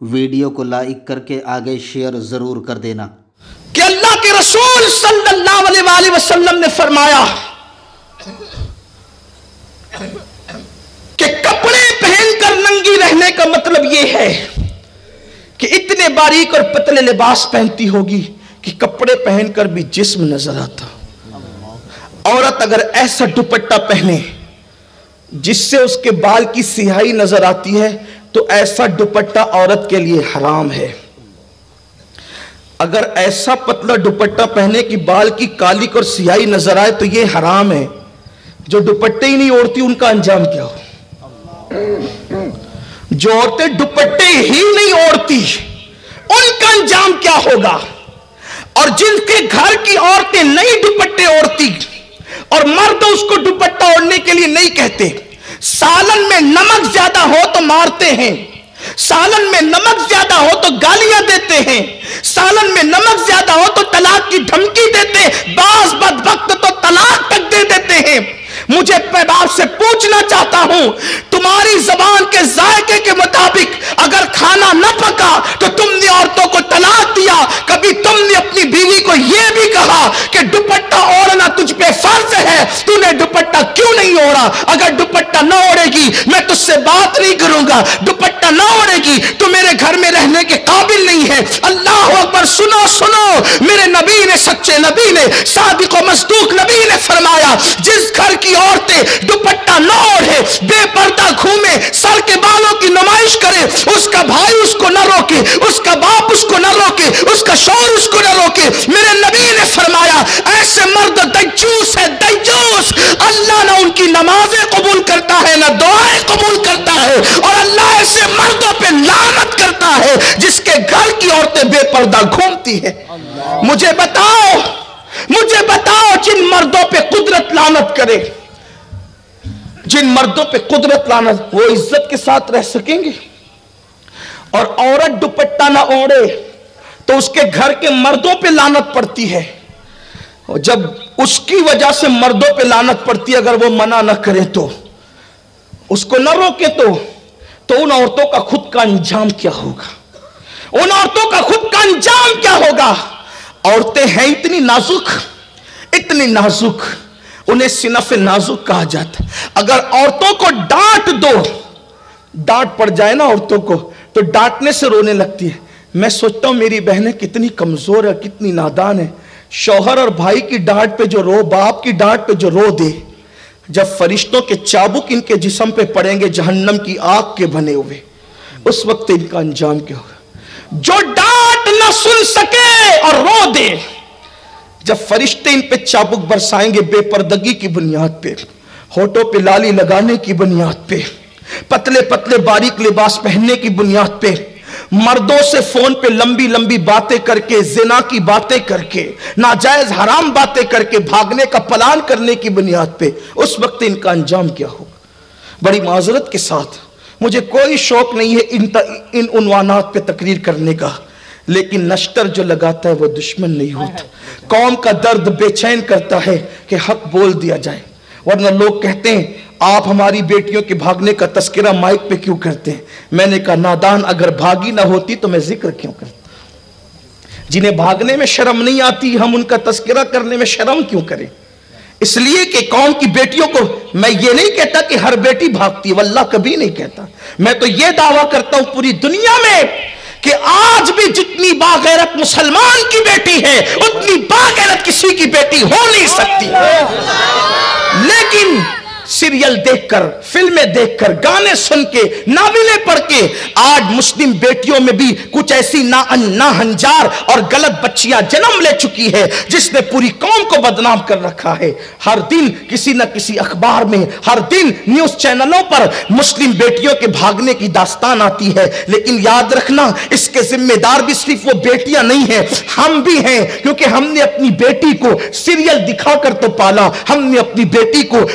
Video کو like کر کے آگے شیئر ضرور کر دینا کہ اللہ کے رسول صلی اللہ علیہ وآلہ وسلم نے فرمایا کہ کپڑے پہن کر ننگی رہنے کا مطلب یہ ہے کہ اتنے باریک اور پتلے لباس پہنتی ہوگی کہ کپڑے پہن کر بھی جسم نظر آتا. عورت اگر ایسا دوپٹہ پہنے جس سے اس کے بال کی سیاہی نظر آتی ہے تو ایسا دوپٹہ عورت کے لیے حرام ہے. اگر ایسا پتلا دوپٹہ پہنے کہ بال کی کالی اور سیاہی نظر آئے تو یہ حرام ہے. جو دوپٹے ہی نہیں اوڑھتی ان کا انجام کیا ہو؟ جو عورتیں دوپٹے ہی نہیں اوڑھتی ان کا انجام کیا ہوگا؟ اور جن کے گھر کی عورتیں نہیں دوپٹے اوڑھتی اور مرد اس کو دوپٹہ اوڑھنے کے لیے نہیں کہتے، سالن میں نمک زیادہ ہو تو مارتے ہیں، سالن میں نمک زیادہ ہو تو گالیاں دیتے ہیں، سالن میں نمک زیادہ ہو تو طلاق کی دھمکی دیتے ہیں، بعض بدبخت تو طلاق تک دے دیتے ہیں. مجھے آپ سے پوچھنا چاہتا ہوں، تمہاری زبان کے ذائقے کے مطابق اگر کھانا نہ پکا تو تم نے عورتوں کو طلاق دیا، کبھی تم نے اپنی بیوی کو یہ بھی کہا کہ دوپٹہ اوڑھنا تجھ پہ فرض ہے، تو نے دوپٹہ کیوں نہیں اوڑھا؟ اگر دوپٹہ نہ اوڑھے گی میں تجھ سے بات نہیں کروں گا، دوپٹہ نہ اوڑھے گی تو میرے گھر میں رہنے کے قابل نہیں ہے. اللہ اکبر. سنو سنو، میرے نبی نے، سچے نبی نے، صادق و مصدوق نبی نے فرمایا جس گھر کی عورتیں دوپٹہ نہ اوڑھے، بے پردہ گھومے، سر کے بالوں کی نمائش کرے، اس کا بھائی اس کو نہ روکے، اس کا باپ اس کو نہ روکے، اس کا شوہر اس کو نہ روکے، میرے نبی نے فرمایا ایسے مرد دجوس ہے، دجوس. اللہ نہ ان کی نمازیں قبول کرتا ہے نہ دعائیں قبول کرتا ہے، اور اللہ ایسے مردوں پہ لعنت کرتا ہے جس کے گھر کی عورتیں بے پردہ گھومتی ہیں. مجھے بتاؤ جن مردوں پہ قدرت لعنت کرے، جن مردوں پہ قدرت لعنت، وہ عزت کے ساتھ رہ سکیں گے؟ اور عورت دوپٹہ نہ اوڑھے تو اس کے گھر کے مردوں پہ لعنت پڑتی ہے، اور جب اس کی وجہ سے مردوں پہ لعنت پڑتی ہے اگر وہ منع نہ کرے تو، اس کو نہ روکے تو ان عورتوں کا خود کا انجام کیا ہوگا؟ ان عورتوں کا خود کا انجام کیا ہوگا؟ عورتیں ہیں اتنی نازک، انہیں صنف نازک کہا جاتا ہے. اگر عورتوں کو ڈانٹ دو، ڈانٹ پڑ جائے نا عورتوں کو تو ڈانٹنے سے رونے لگتی ہے. میں سوچتا ہوں میری بہنیں کتنی کمزور ہے، کتنی نادان ہے. شوہر اور بھائی کی ڈانٹ پہ جو رو، باپ کی ڈانٹ پہ جو رو دے، جب فرشتوں کے چابک ان کے جسم پہ پڑیں گے جہنم کی آگ کے بنے ہوئے، اس وقت ان کا انجام کیا ہوگا؟ جو ڈانٹ نہ سن سکے اور رو دے، جب فرشتے ان پہ چابک برسائیں گے بے پردگی کی بنیاد پہ، ہونٹوں پہ لالی لگانے کی بنیاد پہ، پتلے پتلے باریک لباس پہننے کی بنیاد پہ، مردوں سے فون پہ لمبی لمبی باتیں کر کے، زنا کی باتیں کر کے، ناجائز حرام باتیں کر کے بھاگنے کا پلان کرنے کی بنیاد پہ، اس وقت ان کا انجام کیا ہوگا؟ بڑی معذرت کے ساتھ مجھے کوئی شوق نہیں ہے ان عنوانات پہ تقریر کرنے کا، لیکن نشتر جو لگاتا ہے وہ دشمن نہیں ہوتا. قوم کا درد بے چین کرتا ہے کہ حق بول دیا جائے، ورنہ لوگ کہتے ہیں آپ ہماری بیٹیوں کے بھاگنے کا تذکرہ مائک پہ کیوں کرتے ہیں؟ میں نے کہا نادان، اگر بھاگی نہ ہوتی تو میں ذکر کیوں کرتا؟ جنہیں بھاگنے میں شرم نہیں آتی ہم ان کا تذکرہ کرنے میں شرم کیوں کریں؟ اس لیے کہ قوم کی بیٹیوں کو، میں یہ نہیں کہتا کہ ہر بیٹی بھاگتی ہے، واللہ کبھی نہیں کہتا. میں تو یہ دعویٰ کرتا ہوں پوری دنیا میں کہ آج بھی جتنی باغیرت مسلمان کی بیٹی ہے اتنی باغیرت کسی کی بیٹی ہو نہیں سکتی. لیکن سیریل دیکھ کر، فلمیں دیکھ کر، گانے سن کے، ناولیں پڑھ کے آج مسلم بیٹیوں میں بھی کچھ ایسی ناہنجار اور غلط بچیاں جنم لے چکی ہے جس نے پوری قوم کو بدنام کر رکھا ہے. ہر دن کسی نہ کسی اخبار میں، ہر دن نیوز چینلوں پر مسلم بیٹیوں کے بھاگنے کی داستان آتی ہے. لیکن یاد رکھنا اس کے ذمہ دار بھی صرف وہ بیٹیاں نہیں ہیں، ہم بھی ہیں، کیونکہ ہم نے اپنی بیٹی کو سیریل دکھا کر تو پالا، ہم نے اپنی بیٹی کو